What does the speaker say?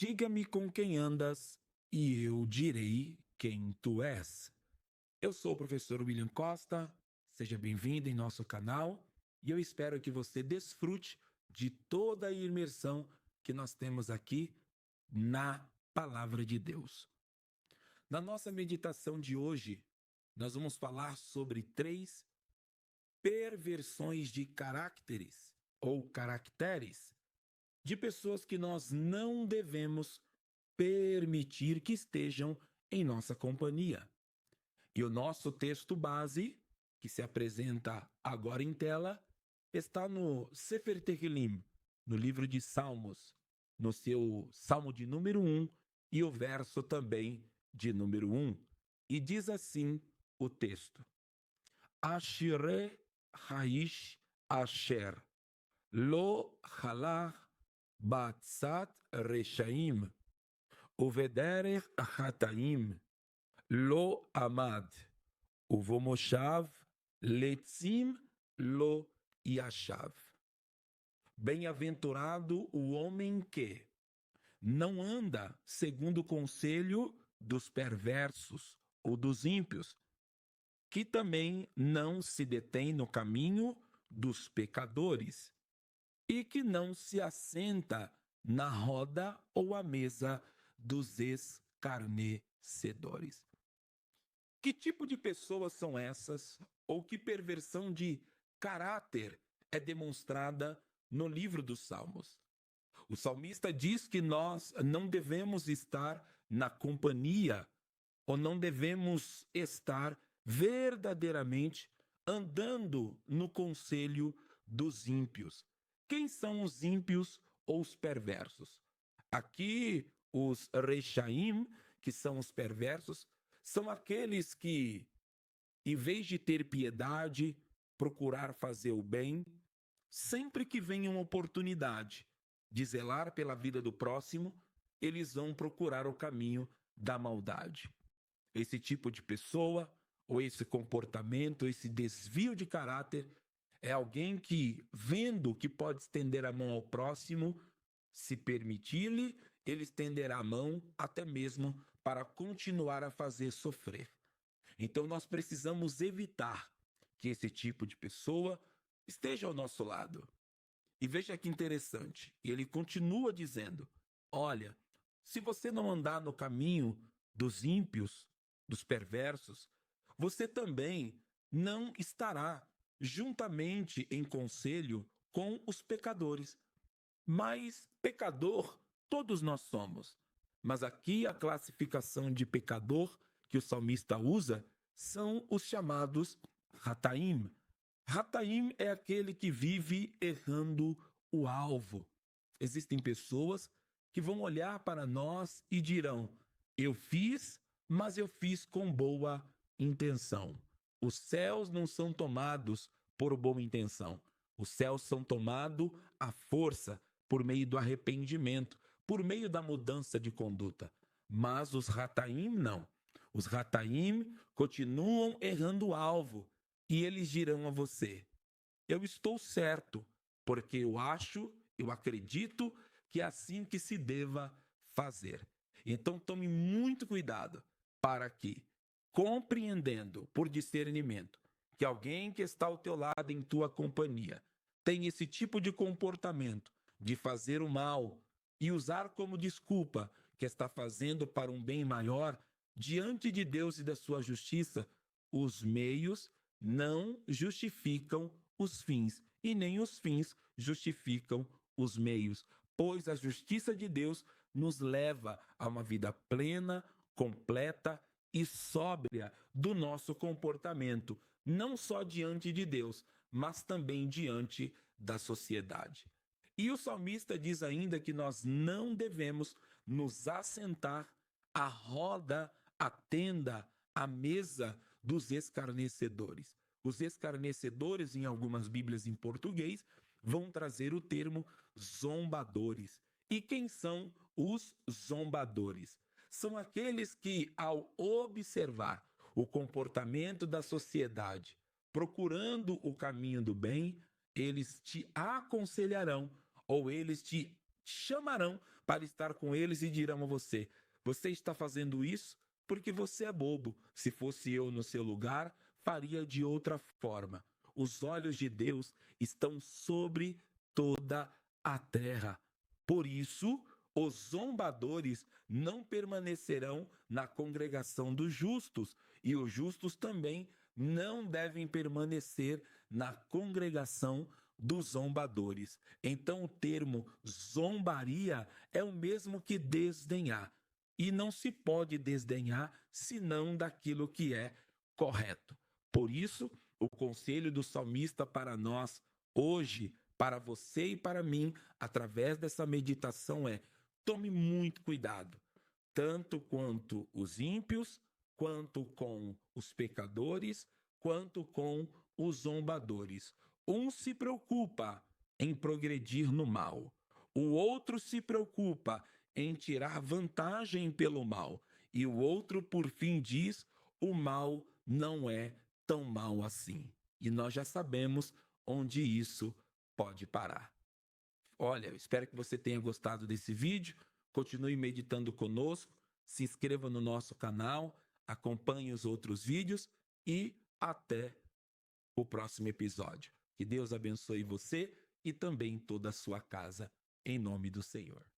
Diga-me com quem andas e eu direi quem tu és. Eu sou o professor William Costa, seja bem-vindo em nosso canal e eu espero que você desfrute de toda a imersão que nós temos aqui na Palavra de Deus. Na nossa meditação de hoje, nós vamos falar sobre 3 perversões de caracteres ou caracteres de pessoas que nós não devemos permitir que estejam em nossa companhia. E o nosso texto base, que se apresenta agora em tela, está no Sefer Tehillim, no livro de Salmos, no seu Salmo de número 1 e o verso também de número 1. E diz assim o texto: Ashire Haish Asher Lo Halach Batzat Reshaim Uvederech Hataim Lo Amad Uvomoshav Letzim Lo Yashav. Bem-aventurado o homem que não anda segundo o conselho dos perversos ou dos ímpios, que também não se detém no caminho dos pecadores e que não se assenta na roda ou à mesa dos escarnecedores. Que tipo de pessoas são essas? Ou que perversão de caráter é demonstrada no livro dos Salmos? O salmista diz que nós não devemos estar na companhia ou não devemos estar verdadeiramente andando no conselho dos ímpios. Quem são os ímpios ou os perversos? Aqui, os Rechaim, que são os perversos, são aqueles que, em vez de ter piedade, procurar fazer o bem, sempre que vem uma oportunidade de zelar pela vida do próximo, eles vão procurar o caminho da maldade. Esse tipo de pessoa, ou esse comportamento, esse desvio de caráter, é alguém que, vendo que pode estender a mão ao próximo, se permitir-lhe, ele estenderá a mão até mesmo para continuar a fazer sofrer. Então nós precisamos evitar que esse tipo de pessoa esteja ao nosso lado. E veja que interessante, ele continua dizendo: olha, se você não andar no caminho dos ímpios, dos perversos, você também não estará juntamente em conselho com os pecadores. Mas pecador todos nós somos. Mas aqui a classificação de pecador que o salmista usa são os chamados Hataim. Hataim é aquele que vive errando o alvo. Existem pessoas que vão olhar para nós e dirão: eu fiz, mas eu fiz com boa intenção. Os céus não são tomados por boa intenção. Os céus são tomados à força, por meio do arrependimento, por meio da mudança de conduta. Mas os Hataim não. Os Hataim continuam errando o alvo e eles dirão a você: eu estou certo, porque eu acho, eu acredito que é assim que se deva fazer. Então tome muito cuidado para que, compreendendo por discernimento que alguém que está ao teu lado em tua companhia tem esse tipo de comportamento de fazer o mal e usar como desculpa que está fazendo para um bem maior, diante de Deus e da sua justiça, os meios não justificam os fins e nem os fins justificam os meios, pois a justiça de Deus nos leva a uma vida plena, completa e sóbria do nosso comportamento, não só diante de Deus, mas também diante da sociedade. E o salmista diz ainda que nós não devemos nos assentar à roda, à tenda, à mesa dos escarnecedores. Os escarnecedores, em algumas Bíblias em português, vão trazer o termo zombadores. E quem são os zombadores? São aqueles que, ao observar o comportamento da sociedade, procurando o caminho do bem, eles te aconselharão ou eles te chamarão para estar com eles e dirão a você: você está fazendo isso porque você é bobo. Se fosse eu no seu lugar, faria de outra forma. Os olhos de Deus estão sobre toda a terra. Por isso, os zombadores não permanecerão na congregação dos justos, e os justos também não devem permanecer na congregação dos zombadores. Então, o termo zombaria é o mesmo que desdenhar. E não se pode desdenhar senão daquilo que é correto. Por isso, o conselho do salmista para nós hoje, para você e para mim, através dessa meditação é: tome muito cuidado, tanto quanto os ímpios, quanto com os pecadores, quanto com os zombadores. Um se preocupa em progredir no mal, o outro se preocupa em tirar vantagem pelo mal, e o outro, por fim, diz: o mal não é tão mal assim. E nós já sabemos onde isso pode parar. Olha, eu espero que você tenha gostado desse vídeo. Continue meditando conosco. Se inscreva no nosso canal, acompanhe os outros vídeos e até o próximo episódio. Que Deus abençoe você e também toda a sua casa, em nome do Senhor.